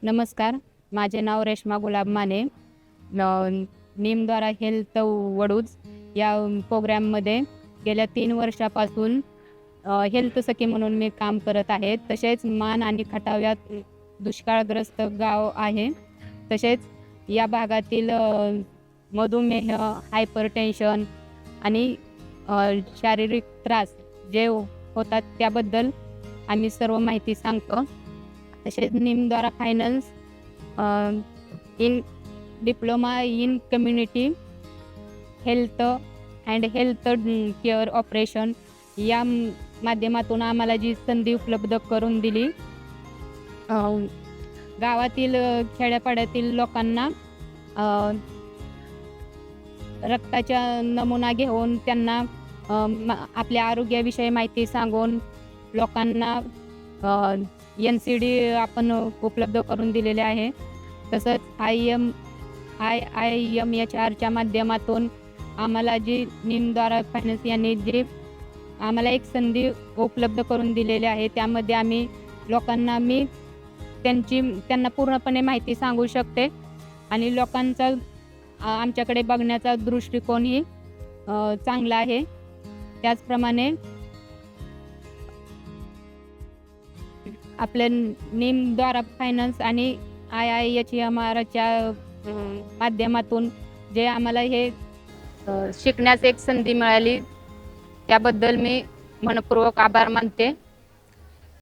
नमस्कार, माझे नाव रेश्मा गुलाब माने. निमद्वारा हेल्थ वडूज या प्रोग्रॅममध्ये गेल्या 3 वर्षापासून हेल्थ सखी म्हणून मी काम करत आहे. तसेच मान आणि खटाव या दुष्काळग्रस्त गाव आहे. तसेच या भागातील मधुमेह, हायपरटेन्शन आणि शारीरिक त्रास जे होतात त्याबद्दल आम्ही सर्व माहिती सांगतो. तसेच निमद्वारा finance in diploma in community health and health care operation या माध्यमातून आम्हाला जी संधी उपलब्ध करून दिली. गावातील खेड्यापाड्यातील लोकांना रक्ताचा नमुना घेऊन त्यांना आपल्या आरोग्याविषयी माहिती सांगून लोकांना NCD आपण उपलब्ध करून दिलेले आहे. तसंच IMHRच्या माध्यमातून आम्हाला जी निमद्वारा फायनान्स यांनी जी आम्हाला एक संधी उपलब्ध करून दिलेली आहे, त्यामध्ये आम्ही लोकांना त्यांना पूर्णपणे माहिती सांगू शकते आणि लोकांचा आमच्याकडे बघण्याचा दृष्टिकोनही चांगला आहे. त्याचप्रमाणे आपल्या निमद्वारा फायनान्स आणि IIHMRच्या माध्यमातून जे आम्हाला हे शिकण्यास एक संधी मिळाली, त्याबद्दल मी मनपूर्वक आभार मानते.